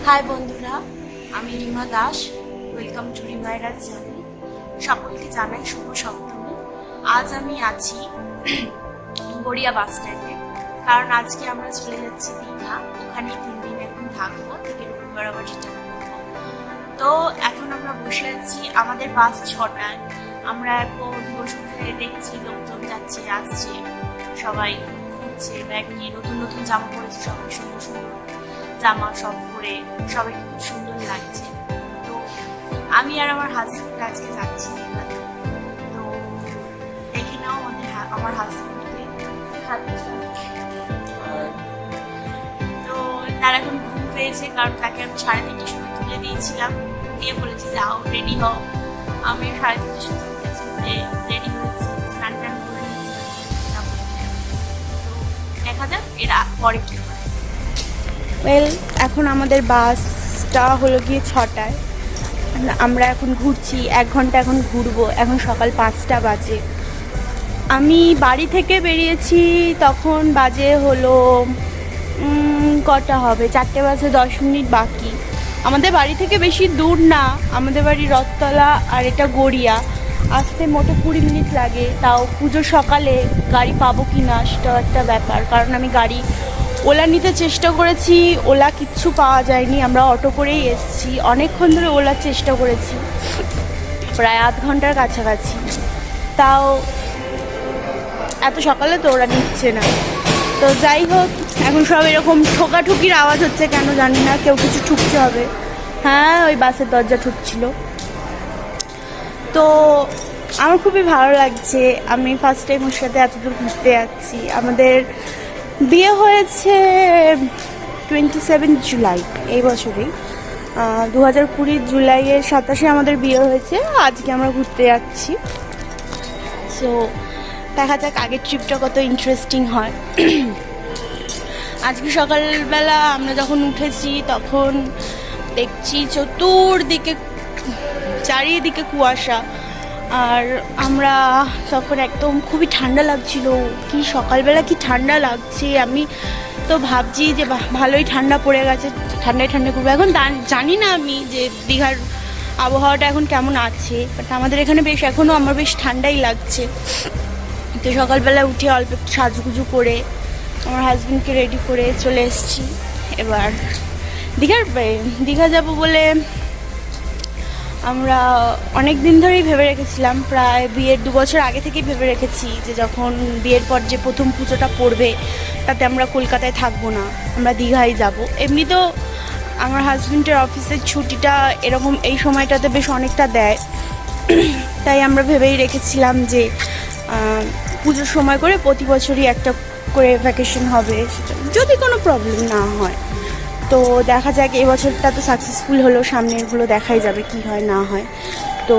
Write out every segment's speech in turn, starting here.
High বন্ধুরা, আমি Rima Das. Welcome to Rimairaj channel. সকলকে জানাই শুভ সপ্তমী। আজ আমি আছি গড়িয়া বাস স্ট্যান্ডে, কারণ আজকে আমরা চলে যাচ্ছি দীঘা। ওখানে 3 দিন এখন থাকবো, থেকে রবিবার আবার রিটার্ন করবো। তো এখন আমরা বসে আছি, আমাদের বাস 6টায়। আমরা এখন বসে দেখছি লোকজন যাচ্ছে আসছে, সবাই ঘুরছে, ব্যাগ নিয়ে নতুন নতুন জামা পরেছে, সবাই সুন্দর সুন্দর জামা সব পরে সবাইকে খুব সুন্দর লাগছে। তো আমি আর আমার হাজব্যান্ড আজকে যাচ্ছি দীঘাতে। তো দেখে নাও আমার হাজব্যান্ডকে। তো তার এখন ঘুম পেয়েছে, কারণ তাকে আমি 3:30 সময় তুলে দিয়েছিলাম, দিয়ে বলেছি যাও রেডি হও। আমি 3:30 সময় তুলেছি, রেডি হয়েছি, স্নান টান করে নিয়েছি। তো দেখা যাক এরা পরে কি হয়। এখন আমাদের বাসটা হলো গিয়ে 6টায়। আমরা এখন ঘুরছি, 1 ঘন্টা এখন ঘুরবো। এখন সকাল 5টা বাজে। আমি বাড়ি থেকে বেরিয়েছি তখন বাজে হলো কটা হবে, 4টে বাজে 10 মিনিট বাকি। আমাদের বাড়ি থেকে বেশি দূর না, আমাদের বাড়ি রথতলা আর এটা গড়িয়া। আসতে মোটে 20 মিনিট লাগে। তাও পুজোর সকালে গাড়ি পাবো কি না সেটাও একটা ব্যাপার, কারণ আমি গাড়ি ওলা নিতে চেষ্টা করেছি, ওলা কিচ্ছু পাওয়া যায়নি। আমরা অটো করেই এসেছি, অনেকক্ষণ ধরে ওলার চেষ্টা করেছি, প্রায় আধ ঘন্টার কাছাকাছি। তাও এত সকালে তো ওরা নিচ্ছে না। তো যাই হোক, এখন সব এরকম ঠোকাঠুকির আওয়াজ হচ্ছে, কেন জানি না, কেউ কিছু ঠুকছে হবে। হ্যাঁ, ওই বাসের দরজা ঠুকছিল। তো আমার খুবই ভালো লাগছে, আমি ফার্স্ট টাইম ওর সাথে এতদূর ঘুরতে যাচ্ছি। আমাদের বিয়ে হয়েছে 27 জুলাই এই বছরেই, 2020 জুলাইয়ের 27 আমাদের বিয়ে হয়েছে। আজকে আমরা ঘুরতে যাচ্ছি। সো দেখা যাক আগের ট্রিপটা কত ইন্টারেস্টিং হয়। আজকে সকালবেলা আমরা যখন উঠেছি তখন দেখছি চতুর্দিকে চারিদিকে কুয়াশা, আর আমরা তখন একদম খুবই ঠান্ডা লাগছিল। কি সকালবেলা কি ঠান্ডা লাগছে, আমি তো ভাবছি যে ভালোই ঠান্ডা পড়ে গেছে, ঠান্ডায় করবো। এখন জানি না আমি যে দীঘার আবহাওয়াটা এখন কেমন আছে, বাট আমাদের এখানে বেশ এখনও আমার বেশ ঠান্ডাই লাগছে। তো সকালবেলা উঠে অল্প একটু সাজুগুজু করে আমার হাজব্যান্ডকে রেডি করে চলে এসেছি। এবার দীঘা যাব বলে আমরা অনেক দিন ধরেই ভেবে রেখেছিলাম, প্রায় বিয়ের 2 বছর আগে থেকেই ভেবে রেখেছি যে যখন বিয়ের পর যে প্রথম পুজোটা পড়বে তাতে আমরা কলকাতায় থাকবো না, আমরা দীঘায় যাব। এমনি তো আমার হাজব্যান্ডের অফিসের ছুটিটা এরকম এই সময়টাতে বেশ অনেকটা দেয়, তাই আমরা ভেবেই রেখেছিলাম যে পুজোর সময় করে প্রতি বছরই একটা করে ভ্যাকেশন হবে, যদি কোনো প্রবলেম না হয়। তো দেখা যাক, এই বছরটা তো সাকসেসফুল হলো, সামনেরগুলো দেখাই যাবে কি হয় না হয়। তো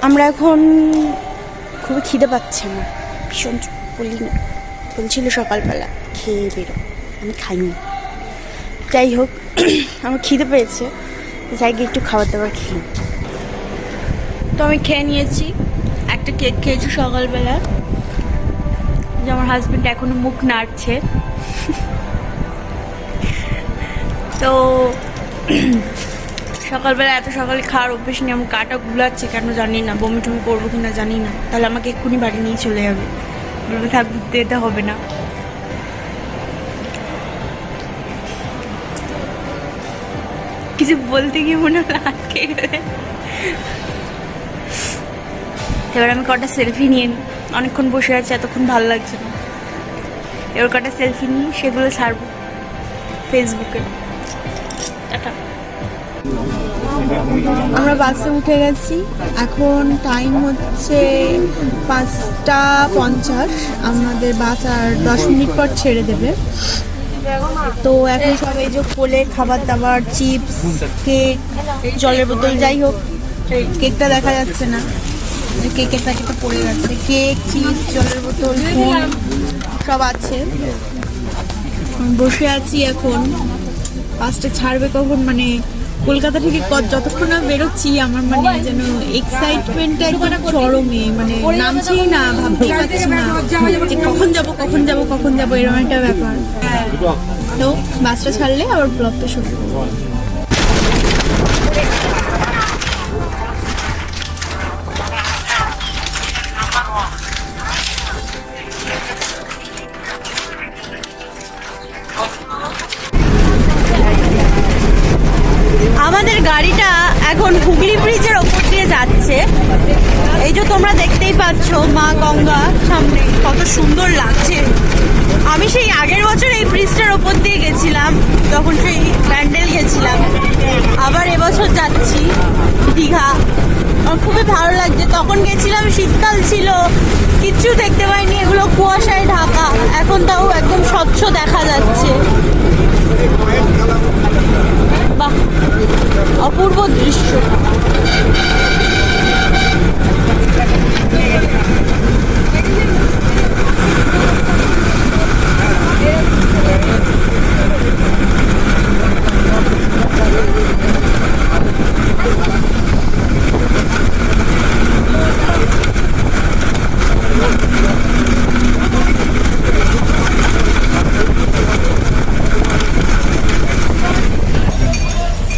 আমরা এখন খুবই খিদে পাচ্ছে আমার, ভীষণ বলছিল সকালবেলা খেয়ে বেরো, আমি খাইনি। যাই হোক, আমার খিদে পেয়েছে, যাই গিয়ে একটু খাবার দাবার খেয়ে। তো আমি খেয়ে নিয়েছি, একটা কেক খেয়েছি সকালবেলা, যে আমার হাজব্যান্ড এখনো মুখ নাড়ছে। তো সকালবেলা এত সকালে খাওয়ার অভ্যেস নেই, আমার কাটা গুলাচ্ছে কেন জানি না, বমি টমি করবো কিনা জানি না। তাহলে আমাকে এক্ষুনি বাড়ি নিয়ে চলে যাবে, বলবে থাক ঘুরতে যেতে হবে না। কিছু বলতে গিয়ে মনে হলো আটকে গেলে। এবার আমি কটা সেলফি নিয়ে নিই, অনেকক্ষণ বসে আছে, এতক্ষণ ভালো লাগছে না। এবার কটা সেলফি নিই, সেগুলো ছাড়বো ফেসবুকে। আমরা বাসে উঠে গেছি, এখন টাইম হচ্ছে 5:50। আমাদের বাস আর 10 মিনিট পর ছেড়ে দেবে। তো এখন সব এই যে কোলে খাবার দাবার, চিপস, কেক, জলের বোতল, যাই হোক কেকটা দেখা যাচ্ছে না, কেকের প্যাকেটটা পড়ে যাচ্ছে। কেক, চিপস, জলের বোতল, ফোন সব আছে। বসে আছি এখন, বাসটা ছাড়বে কখন, মানে কলকাতা থেকে যতক্ষণ না বেরোচ্ছি আমার মানে যেন এক্সাইটমেন্টটা একদম চরমে, মানে নামছেই না, ভাবতেই পারছি না যে কখন যাব এরকম একটা ব্যাপার। তো বাসটা ছাড়লে আবার ব্লগটা শুরু করবো। আমাদের গাড়িটা এখন হুগলি ব্রিজের ওপর দিয়ে যাচ্ছে। এই যে তোমরা দেখতেই পাচ্ছ মা গঙ্গা সামনে, কত সুন্দর লাগছে। আমি সেই আগের বছর এই ব্রিজটার ওপর দিয়ে গেছিলাম, তখন সেই ব্যান্ডেল গেছিলাম। আবার এবছর যাচ্ছি দীঘা। আমার খুবই ভালো লাগছে। তখন গেছিলাম, শীতকাল ছিল, কিচ্ছু দেখতে পাইনি, এগুলো কুয়াশায় ঢাকা। এখন তাও একদম স্বচ্ছ দেখা যাচ্ছে। বাহ, অপূর্ব দৃশ্য।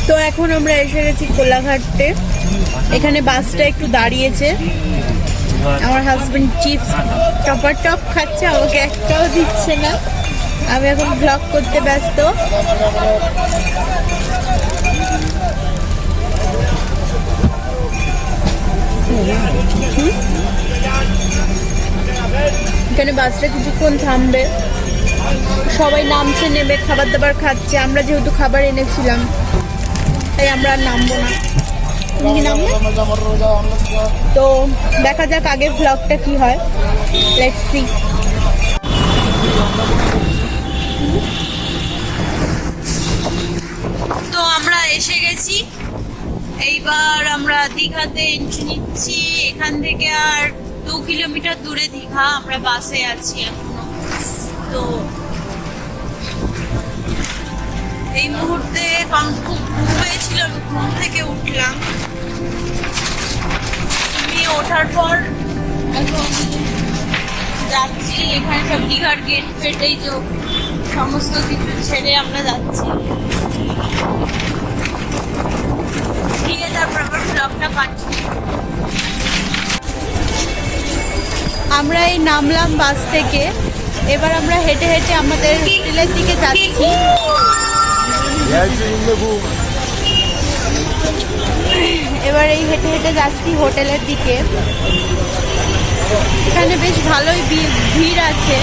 তো এখন আমরা এসে গেছি কোলাঘাটে। এখানে বাসটা একটু দাঁড়িয়েছে। আমার হাজবেন্ড চিপস টপার টপ খাচ্ছে, আমাকে একটাও দিচ্ছে না। আমি এখন ব্লগ করতে ব্যস্ত। এখানে বাসটা কিছুক্ষণ থামবে, সবাই নামছে, নেমে খাবার দাবার খাচ্ছে। আমরা যেহেতু খাবার এনেছিলাম তাই আমরা আর নামবো না। তুমি কি নামবে? তো দেখা যাক আগের ব্লগটা কি হয়। Let's see. তো আমরা এসে গেছি। এইবার আমরা দীঘাতে এন্ট্রি নিচ্ছি। এখান থেকে আর 2 কিলোমিটার দূরে দীঘা। আমরা বাসে আছি এখনো। তো এই মুহূর্তে খুব ঘুম পেয়েছিল, ঘুম থেকে উঠলাম। আমি ওঠার পর এখন যাচ্ছি। এখানে সব দীঘার গেট ফেটেই যে সমস্ত কিছু ছেড়ে আমরা যাচ্ছি। ঠিক আছে, তারপর আবার ব্লগটা কন্টিনিউ। আমরা এই নামলাম বাস থেকে। এবার আমরা হেঁটে হেঁটে আমাদের হোটেলের দিকে যাচ্ছি। এবার এই হেঁটে হেঁটে যাচ্ছি হোটেলের দিকে। এখানে বেশ ভালোই ভিড় আছে।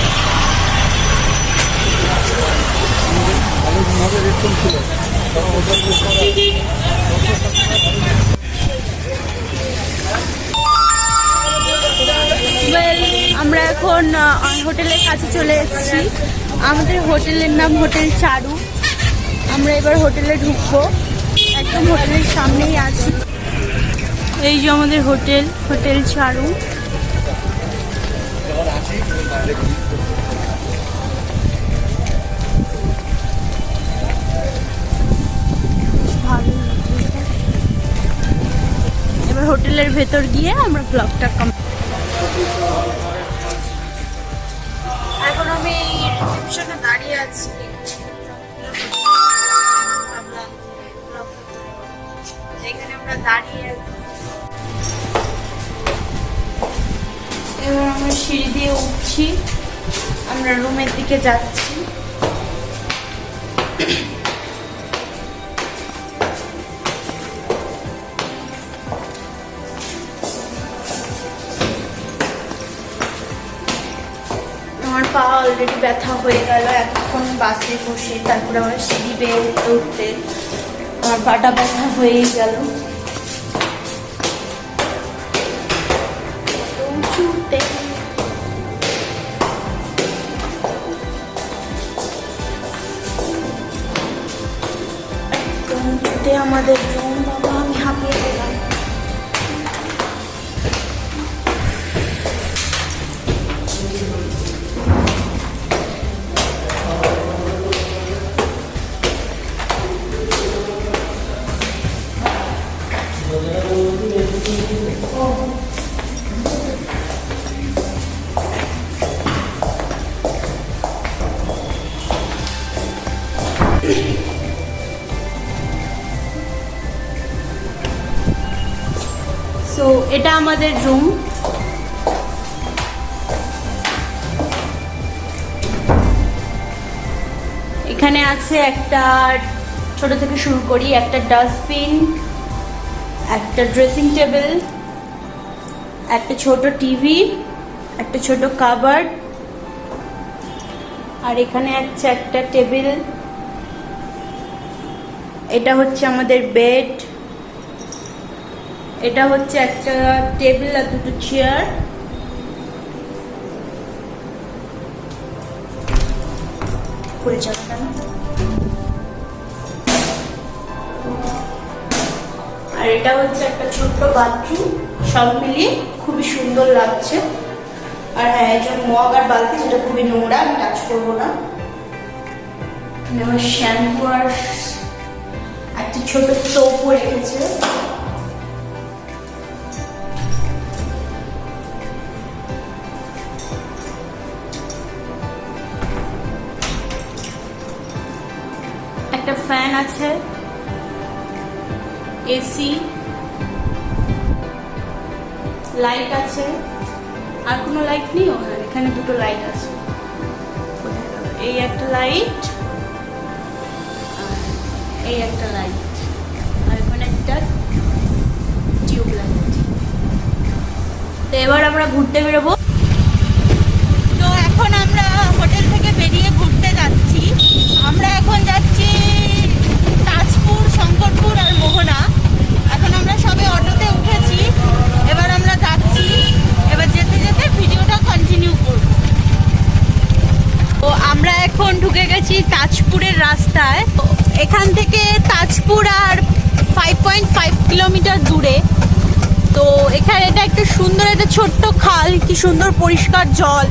আমরা এখন হোটেলের কাছে চলে এসেছি। আমাদের হোটেলের নাম হোটেল চারু। আমরা এবার হোটেলে ঢুকবো, একদম হোটেলের সামনেই আছি। এই যে আমাদের হোটেল, হোটেল চারু। এবার হোটেলের ভেতর গিয়ে আমরা ব্লগটা এখন আমি রিসেপশনে দাঁড়িয়ে আছি। এখানে আমরা দাঁড়িয়ে এবার আমরা সিঁড়ি দিয়ে উঠছি, আমরা রুমের দিকে যাচ্ছি। আমার পা অলরেডি ব্যথা হয়ে গেল এখন বাসে বসে। তারপরে আমরা সিঁড়ি বেয়ে উঠতে উঠতে আমার পাটা ব্যথা হয়েই গেল। উঁচুতে আমাদের রুম। বাবা, আমি হাঁপিয়ে গেলাম। সো এটা আমাদের রুম। এখানে আছে একটা, ছোট থেকে শুরু করি, একটা ডাস্টবিন, একটা ড্রেসিং টেবিল, একটা ছোট টিভি, একটা ছোট কাবার্ড, আর এখানে আছে একটা টেবিল। এটা হচ্ছে আমাদের বেড। এটা হচ্ছে একটা টেবিল আর দুটো চেয়ার। খুলে যাবে কেন? আর এটা হচ্ছে একটা ছোট্ট বাথরুম। সব মিলিয়ে খুবই সুন্দর লাগছে। আর হ্যাঁ, এই যে মগ আর বালতি, যেটা খুবই নোংরা, আমি টাচ করবো না। আমার শ্যাম্পু আর একটা ছোট সোপও রেখেছে। একটা ফ্যান আছে, এসি, লাইট আছে। আর কোনো লাইট নেই? এখানে দুটো লাইট আছে। এই একটা লাইট, এই একটা লাইট, আর এখানে একটা টিউব লাইট। তো এবার আমরা ঘুরতে বেরোবো। তো এখন আমরা হোটেল থেকে বেরিয়ে ঘুরতে যাচ্ছি। আমরা এখন যাচ্ছি তাজপুর, শঙ্করপুর আর মোহনা। এখন আমরা সবে অটোতে উঠেছি, এবার আমরা যাচ্ছি। এবার যেতে যেতে ভিডিওটা কন্টিনিউ করব। তো আমরা এখন ঢুকে গেছি তাজপুরের রাস্তায়। এখান থেকে তাজপুর আর 5.5 কিলোমিটার দূরে। তো এখানে এটা একটা সুন্দর, একটা ছোট্ট খাল, কি সুন্দর পরিষ্কার জল,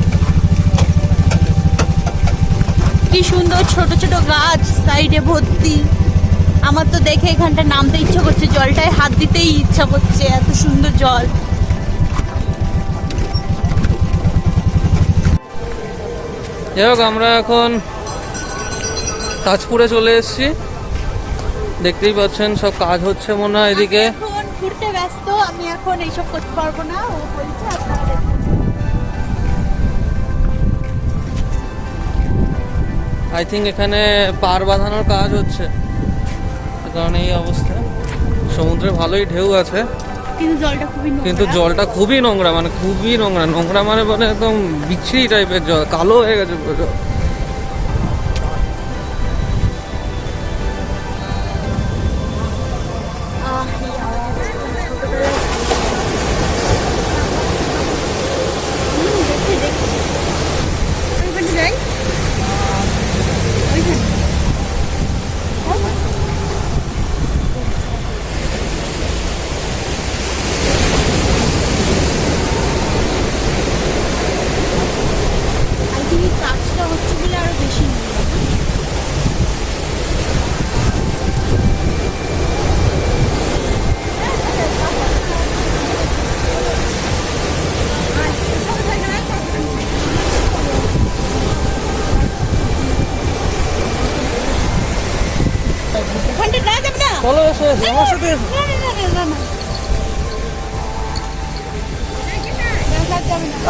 কি সুন্দর ছোট ছোট গাছ সাইডে ভর্তি। আমার তো দেখে এখানটা নামতে ইচ্ছা করছে, জলটায় হাত দিতেই ইচ্ছা করছে, এত সুন্দর জল। যাই হোক, আমরা এখন তাজপুরে চলে এসেছি। দেখতেই পাচ্ছেন সব কাজ হচ্ছে মনে হয় এদিকে। এখন ঘুরতে ব্যস্ত, আমি এখন এইসব করতে পারবো না। ও বলছে আপনারা দেখুন। আই থিঙ্ক এখানে পার বাঁধানোর কাজ হচ্ছে, কারণ এই অবস্থা। সমুদ্রে ভালোই ঢেউ আছে, কিন্তু জলটা খুবই নোংরা, মানে খুবই নোংরা। নোংরা মানে মানে একদম বিচ্ছিরি টাইপের জল, কালো হয়ে গেছে পুরো জল। কাজটা হচ্ছে বলে আরো বেশি ওখানটা না যাবে না। চলো এসো, আমার সাথে এসো।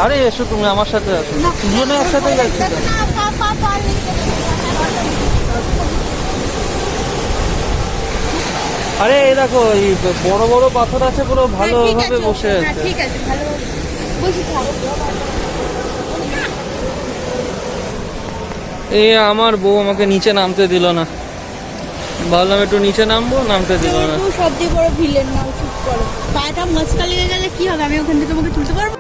আরে এসো, তুমি আমার সাথে আসো, দুজনে একসাথে যাচ্ছি। আরে এই দেখো, এই বড় বড় পাথর আছে, পুরো ভালোভাবে বসে আছে। ঠিক আছে, ভালো বসে থাকো। এই আমার বউ আমাকে নিচে নামতে দিল না, ভাবলাম একটু নিচে নামবো, নামতে দিল না। সব দিয়ে বড় ভিলেন না, চুপ করো। পাটা মচকা লেগে গেলে কি হবে? আমি ওখান থেকে তোমাকে তুলতে পারবো?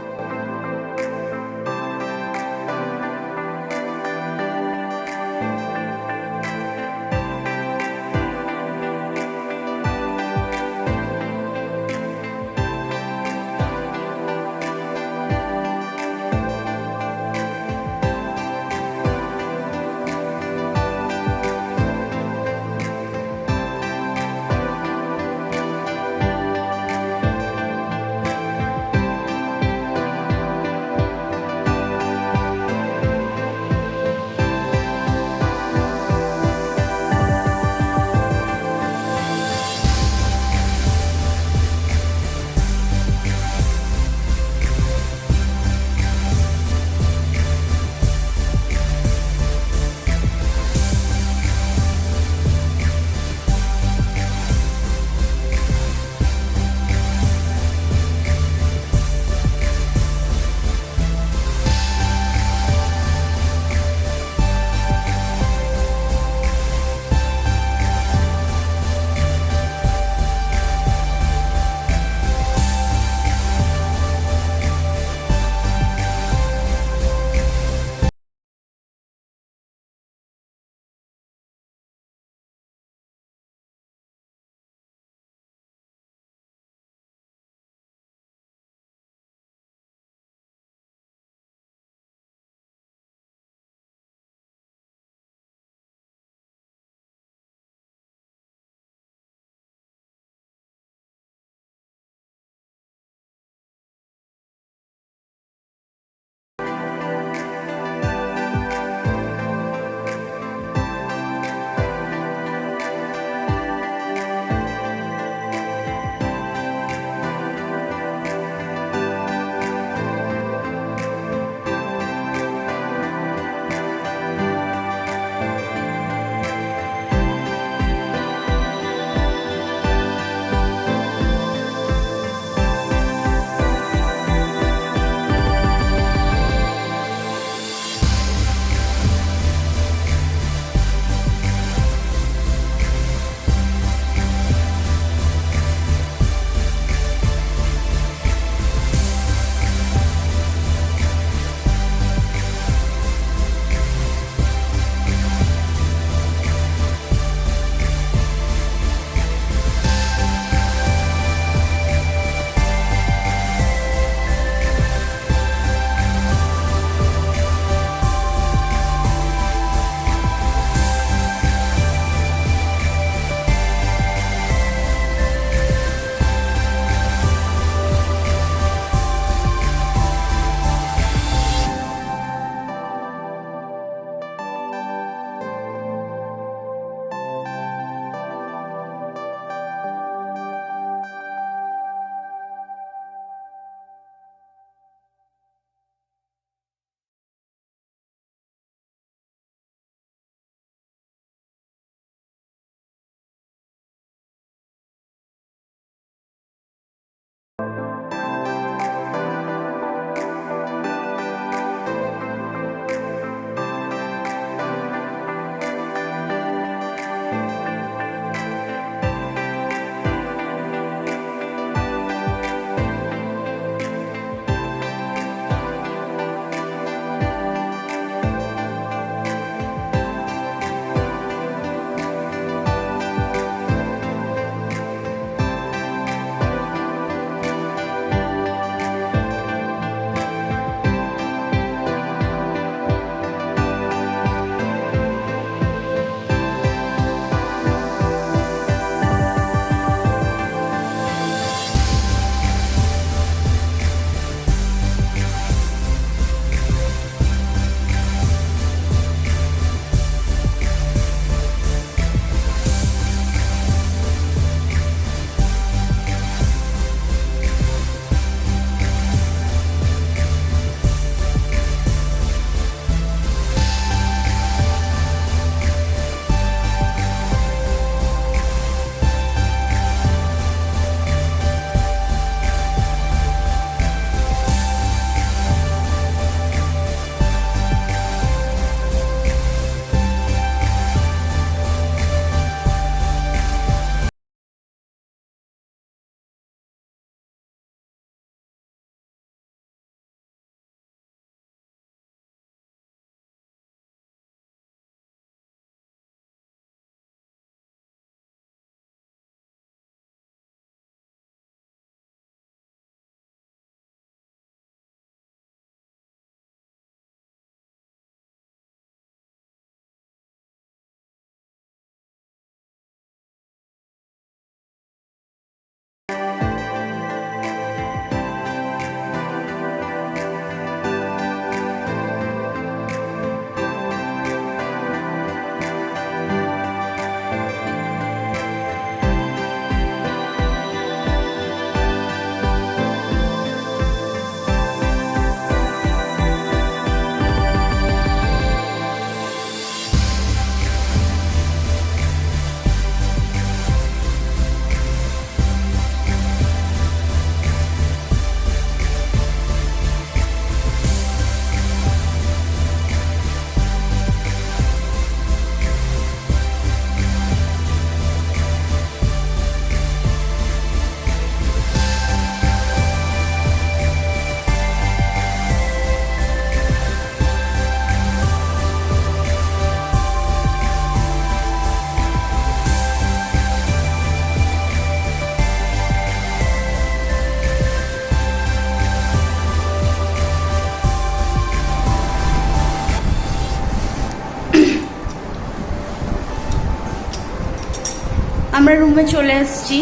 আমরা রুমে চলে এসেছি,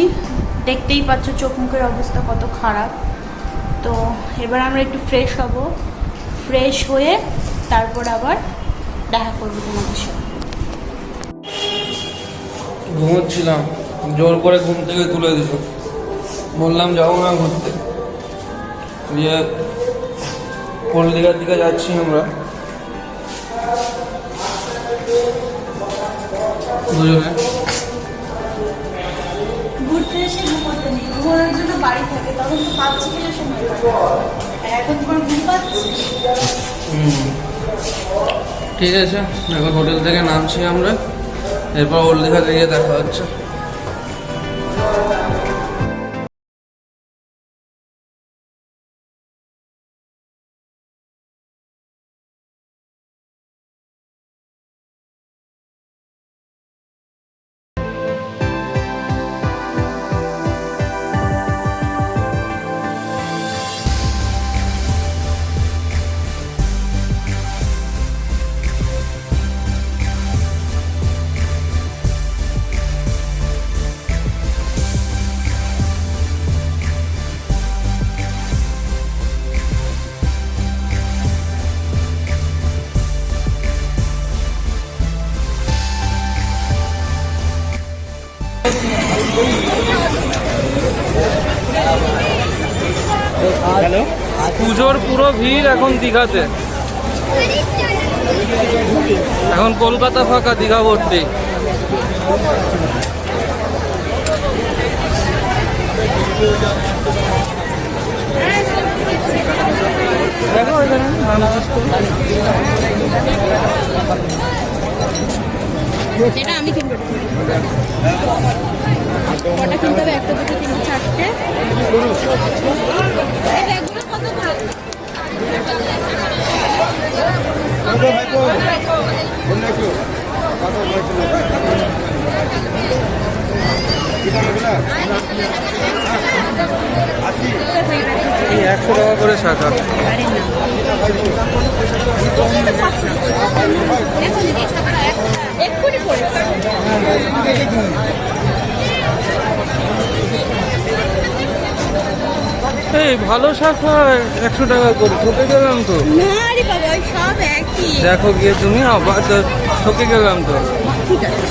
দেখতেই পাচ্ছ চোখ মুখের অবস্থা কত খারাপ। তো এবার আমরা একটু ফ্রেশ হব, ফ্রেশ হয়ে তারপর আবার দেখা করবো তোমাদের সাথে। ঘুমোচ্ছিলাম, জোর করে ঘুম থেকে তুলে দিল, বললাম যাবো না ঘুরতে, দিয়ে হলদিঘার দিকে যাচ্ছি আমরা দুজনে। ঘুরতে এসে ঘুমোতে নেই, ঘুমানোর জন্য বাড়ি থাকে, তখন তো পাচ্ছি কিনা সময় এখন তোমার ঘুম পাচ্ছে। ঠিক আছে, এখন হোটেল থেকে নামছি আমরা, এরপর হলদিঘাতে গিয়ে দেখা হচ্ছে। পুজোর পুরো ভিড় এখন দীঘাতে, এখন কলকাতা ফাঁকা, দীঘা ভর্তি। দেখো এখানে এটা আমি কিনবো, কটা কিনতে হবে? একটা, দুটো, তিনটে, চারটে। এই 100 টাকা করে শাখা। এই ভালো শাখা 100 টাকা করে, ঠকে গেলাম তো। দেখো গিয়ে তুমি, আবার ঠকে গেলাম তো। ঠিক আছে,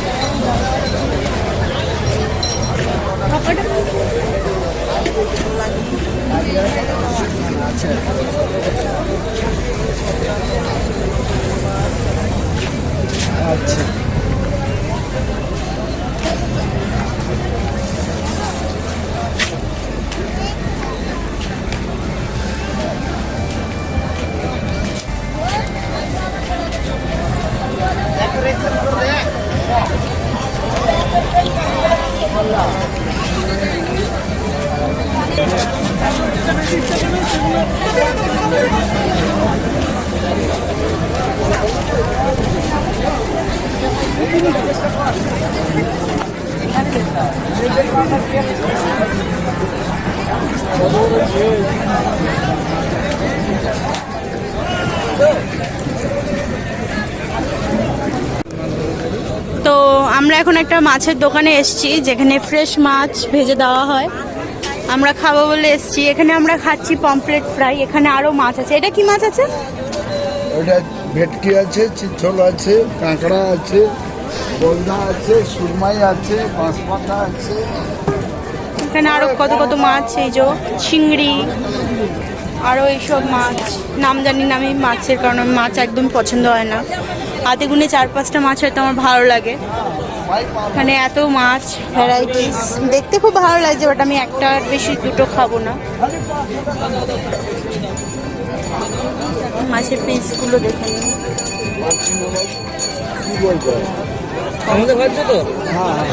আচ্ছা তো আমরা এখন একটা মাছের দোকানে এসেছি, যেখানে ফ্রেশ মাছ ভেজে দেওয়া হয়। আমরা খাবো বলে এসেছি। এখানে আমরা খাচ্ছি পমফ্রেট ফ্রাই। এখানে আরো মাছ আছে। এটা কি মাছ আছে? ওটা ভেটকি আছে, চিতল আছে, কাঁকড়া আছে, গলদা আছে, সুরমাই আছে, বাঁশপাতা আছে। এখানে আরো কত কত মাছ, এই যে চিংড়ি, আরো এইসব মাছ। নাম জানি না আমি মাছের, কারণ আমি মাছ একদম পছন্দ হয় না। হাতে গুনে 4-5টা মাছ হয়তো আমার ভালো লাগে। এখানে এত মাছ ভ্যারাইটিস, দেখতে খুব ভালো লাগছে, বাট আমি একটার বেশি দুটো খাবো না। মাছের পিসগুলো দেখে নিন। আমাদের খাচ্ছ তো? হ্যাঁ,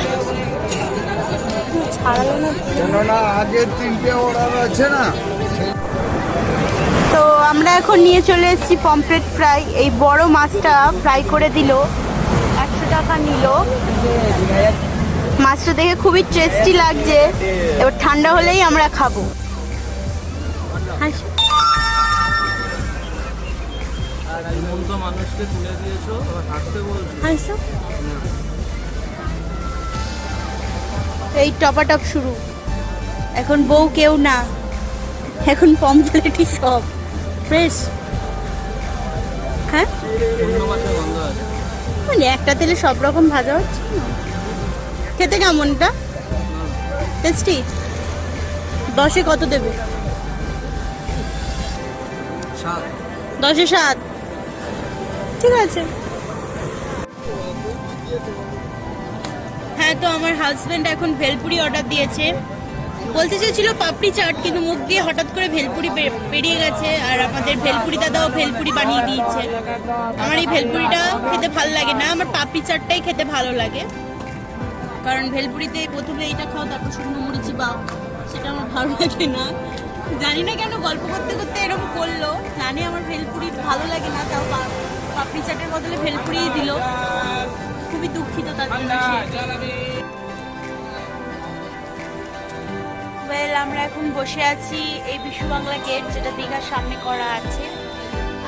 ছাড়ালো না কেননা আগের 3টে অর্ডার আছে না। তো আমরা এখন নিয়ে চলে এসেছি পমফ্রেট ফ্রাই। এই বড় মাছটা ফ্রাই করে দিল, 100 টাকা নিল। মাছটা দেখে খুবই টেস্টি লাগছে। এবার ঠান্ডা হলেই আমরা খাবো। মানুষকে তুলে দিয়েছো, হাসতে বলছো। এই টপাটপ শুরু। এখন বউ কেউ না, এখন পমপ্লেটই সব ফ্রেশ। হ্যাঁ মানে একটা তেলে সব রকম ভাজা হচ্ছে। খেতে কেমন এটা? টেস্টি? 10-এ কত দেবে? 10-এ 7। ঠিক আছে। হ্যাঁ, তো আমার হাজবেন্ড এখন ভেলপুরি অর্ডার দিয়েছে। বলতে চেয়েছিল পাপড়ি চাট, কিন্তু মুখ দিয়ে হঠাৎ করে ভেলপুরি বেরিয়ে গেছে। আর আমাদের ভেলপুরি দাদাও ভেলপুরি বানিয়ে দিয়েছে। আমার এই ভেলপুরিটা খেতে ভালো লাগে না, আমার পাপড়ি চাটটাই খেতে ভালো লাগে। কারণ ভেলপুরিতে প্রথমে এইটা খাও, তারপর শুকনো মরিচি বাও, সেটা আমার ভালো লাগে না। জানি না কেন গল্প করতে করতে এরকম করলো। জানি আমার ভেলপুরি ভালো লাগে না, তাও পাপড়ি চাটের বদলে ভেলপুরিই দিল। খুবই দুঃখিত তার জন্য। আমরা এখন বসে আছি এই বিশ্ব বাংলা গেট, যেটা দীঘার সামনে করা আছে।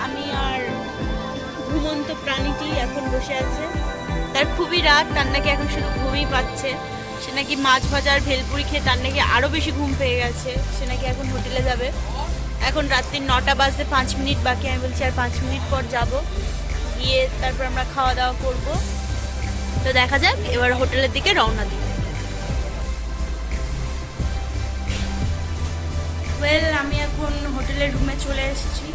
আমি আর ঘুমন্ত প্রাণীটি এখন বসে আছে। তার খুবই রাত, তার নাকি এখন শুধু ঘুমই পাচ্ছে। সে নাকি মাছ ভাজা আর ভেলপুরি খেয়ে তার নাকি আরও বেশি ঘুম পেয়ে গেছে। সে নাকি এখন হোটেলে যাবে। এখন রাত্রি 9টা বাজতে 5 মিনিট বাকি। আমি বলছি আর 5 মিনিট পর যাব, গিয়ে তারপর আমরা খাওয়া দাওয়া করব। তো দেখা যাক, এবার হোটেলের দিকে রওনা দিই। আমি এখন হোটেলের রুমে চলে এসেছি।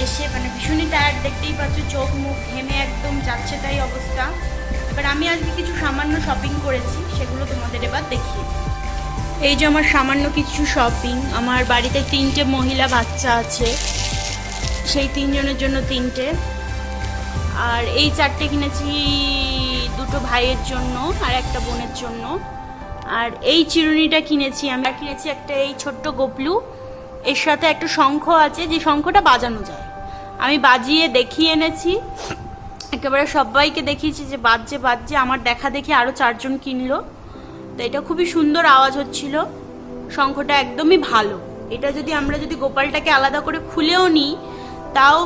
এসে মানে ভীষণই টায়ার্ড, দেখতেই পাচ্ছ, চোখ মুখ ঘেমে একদম যাচ্ছে তাই অবস্থা। এবার আমি আজকে কিছু সামান্য শপিং করেছি, সেগুলো তোমাদের এবার দেখিয়ে। এই যে আমার সামান্য কিছু শপিং। আমার বাড়িতে 3টে মহিলা বাচ্চা আছে, সেই 3 জনের জন্য 3টে। আর এই 4টে কিনেছি 2টো ভাইয়ের জন্য আর একটা বোনের জন্য। আর এই চিরুনিটা কিনেছি আমি, আর কিনেছি একটা এই ছোট্ট গোপলু। এর সাথে একটা শঙ্খ আছে, যে শঙ্খটা বাজানো যায়। আমি বাজিয়ে দেখিয়ে এনেছি, একেবারে সবাইকে দেখিয়েছি যে বাজছে বাজছে। আমার দেখা দেখি আরও 4 জন কিনলো। তো এটা খুবই সুন্দর আওয়াজ হচ্ছিল। শঙ্খটা একদমই ভালো। এটা যদি আমরা গোপালটাকে আলাদা করে খুলেও নিই, তাও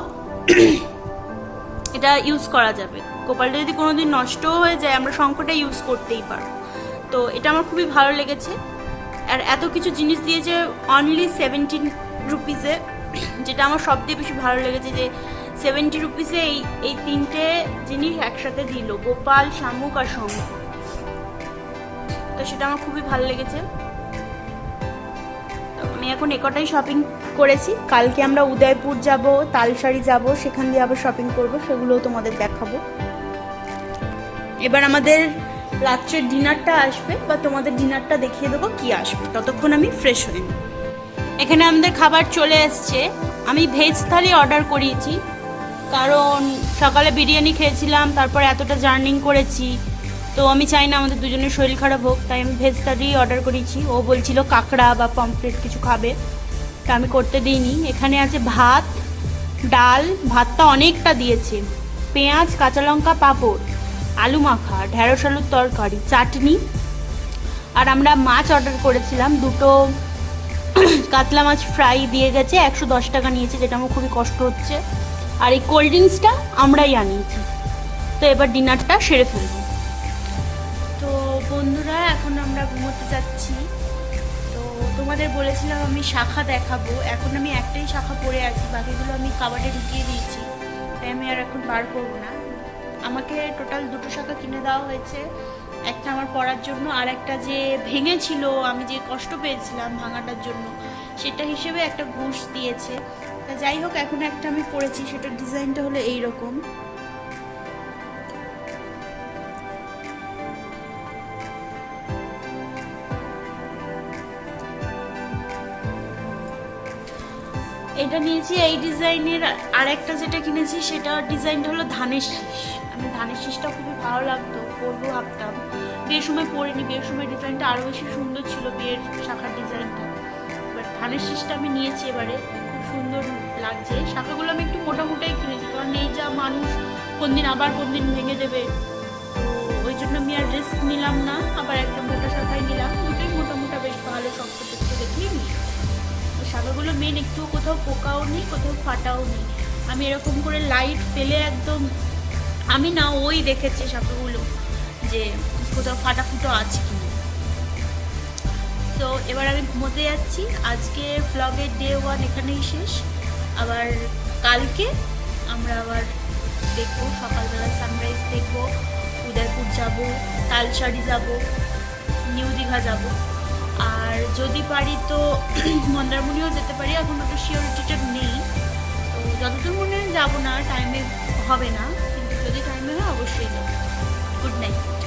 এটা ইউজ করা যাবে। গোপালটা যদি কোনোদিন নষ্টও হয়ে যায়, আমরা শঙ্খটা ইউজ করতেই পারবো। তো এটা আমার খুবই ভালো লেগেছে। আর এত কিছু জিনিস দিয়েছে অনলি 17 রুপিসে, যেটা আমার সবথেকে বেশি ভালো লেগেছে, যে 70 রুপিসে এই 3টে জিনিস একসাথে দিল, গোপাল, শামুক আর শঙ্খ। তো সেটা আমার খুবই ভালো লেগেছে। তো আমি এখন একটাই শপিং করেছি। কালকে আমরা উদয়পুর যাব, তালসারি যাব, সেখান দিয়ে আবার শপিং করব, সেগুলোও তোমাদের দেখাবো। এবার আমাদের রাত্রের ডিনারটা আসবে, বা তোমাদের ডিনারটা দেখিয়ে দেবো কি আসবে। ততক্ষণ আমি ফ্রেশ হয়ে নিই। এখানে আমাদের খাবার চলে এসছে। আমি ভেজ থালি অর্ডার করিয়েছি, কারণ সকালে বিরিয়ানি খেয়েছিলাম, তারপর এতটা জার্নিং করেছি। তো আমি চাই না আমাদের দুজনের শরীর খারাপ হোক, তাই আমি ভেজ থালি অর্ডার করেছি। ও বলছিল কাঁকড়া বা পমফ্রেট কিছু খাবে, তা আমি করতে দিইনি। এখানে আছে ভাত, ডাল, ভাতটা অনেকটা দিয়েছে, পেঁয়াজ, কাঁচা লঙ্কা, পাঁপড়, আলু মাখা, ঢেঁড়স আলুর তরকারি, চাটনি। আর আমরা মাছ অর্ডার করেছিলাম, 2টো কাতলা মাছ ফ্রাই দিয়ে গেছে, 110 টাকা নিয়েছে, যেটা আমার খুবই কষ্ট হচ্ছে। আর এই কোল্ড ড্রিঙ্কসটা আমরাই আনিয়েছি। তো এবার ডিনারটা সেরে ফেলবো। তো বন্ধুরা, এখন আমরা ঘুমোতে যাচ্ছি। তো তোমাদের বলেছিলাম আমি শাখা দেখাবো, এখন আমি একটাই শাখা পরে আছি, বাকিগুলো আমি কাবাডে ঢুকিয়ে দিয়েছি, তাই আমি আর এখন বার করবো না। আমাকে টোটাল 2টো শাখা কিনে দেওয়া হয়েছে, একটা আমার পরার জন্য, আর একটা যে ভেঙেছিল, আমি যে কষ্ট পেয়েছিলাম ভাঙাটার জন্য, সেটা হিসেবে একটা ঘুষ দিয়েছে। তা যাই হোক, এখন একটা আমি পরেছি, সেটার ডিজাইনটা হলো এইরকম। এটা নিয়েছি এই ডিজাইনের। আর একটা যেটা কিনেছি সেটা ডিজাইনটা হলো ধানের শীষ। আমি ধানের শীষটা খুবই ভালো লাগতো, পরবো ভাবতাম। বিয়ের সময় পরিনি, বিয়ের সময় ডিজাইনটা আরও বেশি সুন্দর ছিল, বিয়ের শাখার ডিজাইনটা। বাট ধানের শীষটা আমি নিয়েছি এবারে, খুব সুন্দর লাগছে। শাখাগুলো আমি একটু মোটামোটাই কিনেছি, কারণ এই যা মানুষ কোন দিন ভেঙে দেবে, তো ওই জন্য আমি আর রিস্ক নিলাম না। আবার একটা মোটা শাখাই নিলাম, দুটোই মোটামোটা বেশ ভালো শক্ত দেখতে দেখেই নিয়েছি। শাখাগুলো মেন, একটু কোথাও পোকাও নেই, কোথাও ফাটাও নেই। আমি এরকম করে লাইট ফেলে একদম, আমি না ওই দেখেছি শাখাগুলো যে কোথাও ফাটা ফুটো আছে কিনা। সো এবার আমি ঘুমোতে যাচ্ছি। আজকে ব্লগের ডে 1 এখানেই শেষ। আবার কালকে আমরা আবার দেখবো, সকালবেলা সানরাইজ দেখবো, উদয়পুর যাব, তালসারি যাব, নিউ দীঘা যাব, আর যদি পারি তো মন্দারমণিও যেতে পারি। এখন ওটা শিওরিটিটা নেই, তো যতদূর মনে হয় যাবো না, টাইমে হবে না, কিন্তু যদি টাইমে হয় অবশ্যই যাবো। Good night.